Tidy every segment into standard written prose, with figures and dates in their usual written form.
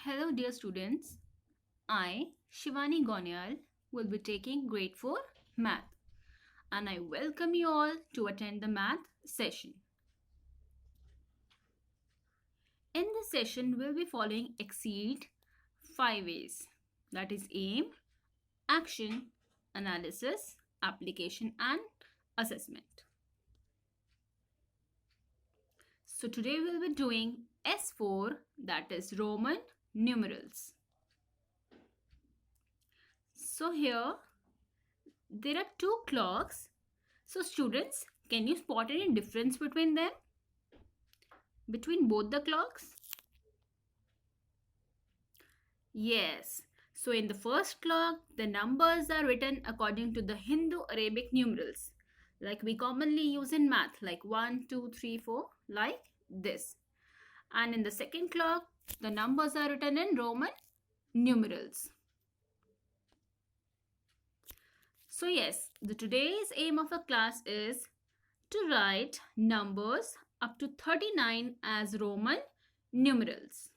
Hello, dear students. I, Shivani Gonyal, will be taking grade 4 math, and I welcome you all to attend the math session. In this session, we'll be following Exceed 5 ways, that is, aim, action, analysis, application, and assessment. So, today we'll be doing S4, that is Roman numerals. So, here there are two clocks. So students, can you spot any difference between them? Between both the clocks? Yes. So in the first clock, the numbers are written according to the Hindu-Arabic numerals, like we commonly use in math, like 1, 2, 3, 4, like this. And in the second clock, the numbers are written in Roman numerals. So yes, today's aim of the class is to write numbers up to 39 as Roman numerals.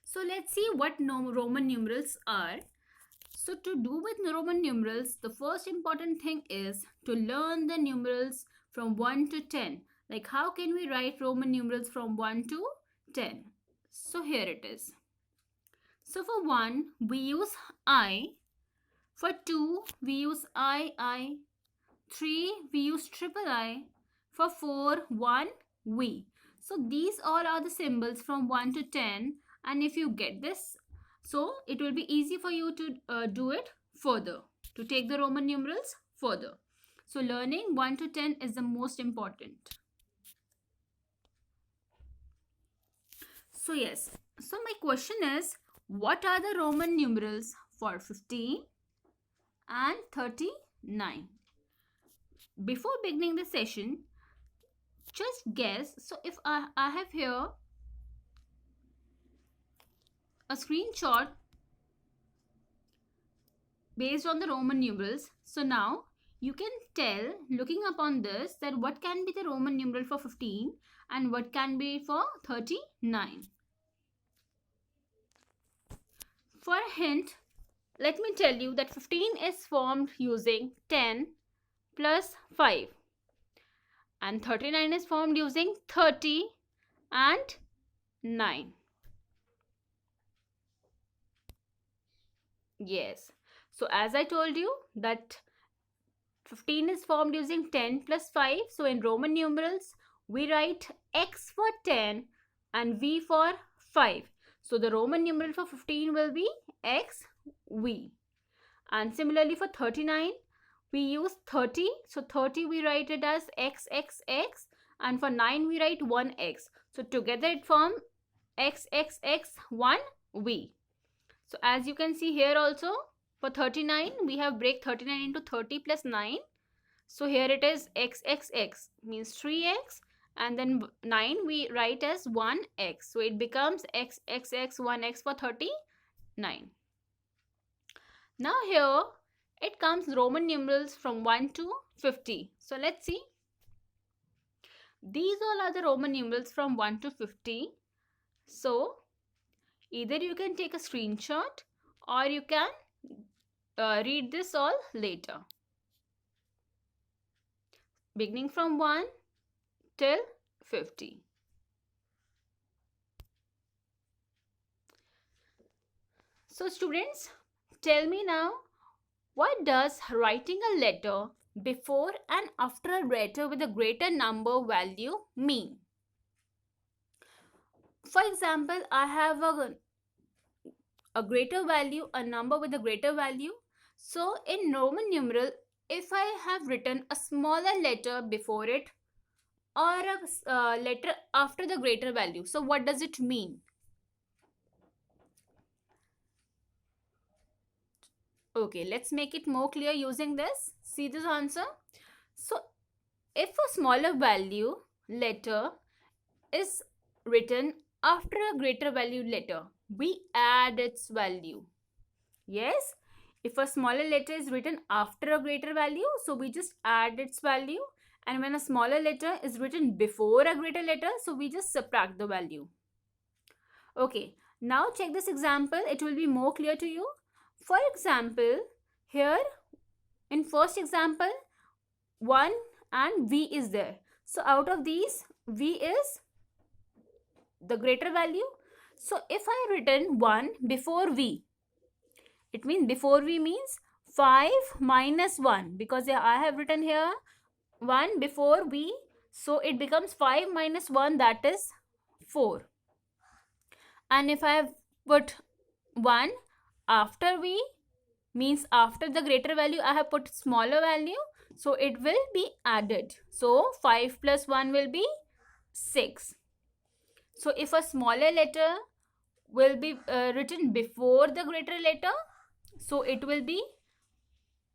So let's see what Roman numerals are. So to do with Roman numerals, the first important thing is to learn the numerals from 1 to 10. Like how can we write Roman numerals from 1 to 10? So here it is. So for 1, we use I. For 2, we use I. 3, we use triple I. For 4, 1, we. So these all are the symbols from 1 to 10. And if you get this, so it will be easy for you to do it further, to take the Roman numerals further. So learning 1 to 10 is the most important. So yes, so my question is, what are the Roman numerals for 15 and 39? Before beginning the session, just guess. So if I have here a screenshot based on the Roman numerals. So now you can tell, looking upon this, that what can be the Roman numeral for 15 and what can be for 39. For a hint, let me tell you that 15 is formed using 10 plus 5. And 39 is formed using 30 and 9. Yes. So as I told you that 15 is formed using 10 plus 5. So in Roman numerals, we write X for 10 and V for 5. So the Roman numeral for 15 will be XV. And similarly for 39, we use 30. So 30 we write it as XXX, and for 9 we write 1X. So together it forms XXX1V. So as you can see here also, for 39 we have break 39 into 30 plus 9. So here it is XXX means 3X, and then 9 we write as 1X. So it becomes XXX1X for 39. Now here it comes Roman numerals from 1 to 50. So let's see. These all are the Roman numerals from 1 to 50. So either you can take a screenshot or you can read this all later. Beginning from 1 till 50. So students, tell me now, what does writing a letter before and after a letter with a greater number value mean? For example, I have a greater value, a number with a greater value. So in Roman numeral, if I have written a smaller letter before it or a letter after the greater value, so what does it mean? Okay, let's make it more clear using this. See this answer. So if a smaller value letter is written after a greater value letter, we add its value. Yes, if a smaller letter is written after a greater value, so we just add its value. And when a smaller letter is written before a greater letter, so we just subtract the value. Okay, now check this example. It will be more clear to you. For example, here in first example, 1 and V is there. So out of these, V is the greater value. So if I written 1 before V, it means before V means 5 minus 1, because I have written here 1 before V, so it becomes 5 minus 1, that is 4. And if I have put 1 after V, means after the greater value I have put smaller value, so it will be added. So 5 plus 1 will be 6. So if a smaller letter will be written before the greater letter, so it will be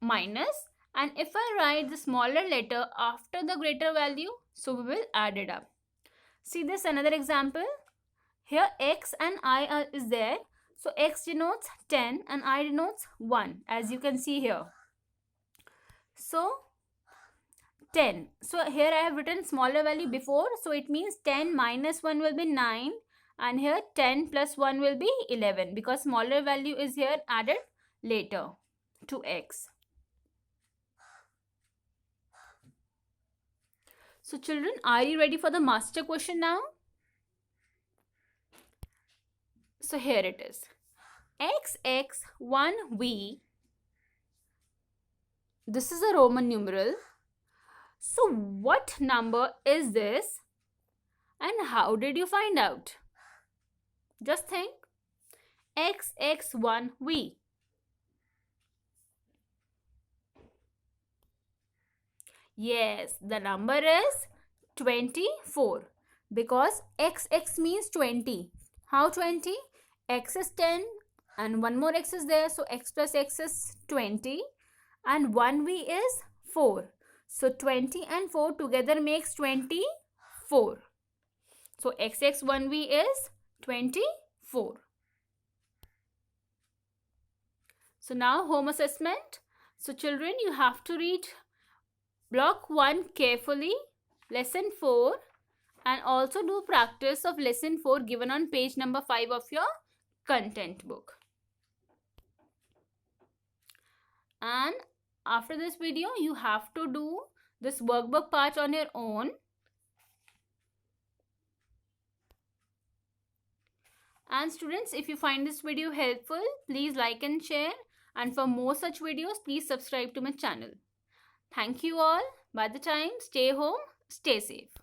minus, and if I write the smaller letter after the greater value, so we will add it up. See this another example. Here x and I is there. So x denotes 10 and I denotes 1, as you can see here. So 10. So here I have written smaller value before. So it means 10 minus 1 will be 9. And here 10 plus 1 will be 11, because smaller value is here added later to x. So children, are you ready for the master question now? So here it is. XX1V. This is a Roman numeral. So what number is this? And how did you find out? Just think. XX1V. Yes, the number is 24, because XX means 20. How 20? X is 10 and one more x is there, so x plus x is 20 and 1V is 4. So 20 and 4 together makes 24. So XX1V is 24. So now home assessment. So children, you have to read block 1 carefully, lesson 4, and also do practice of lesson 4 given on page number 5 of your content book. And after this video, you have to do this workbook part on your own. And students, if you find this video helpful, please like and share. And for more such videos, please subscribe to my channel. Thank you all. By the time, stay home, stay safe.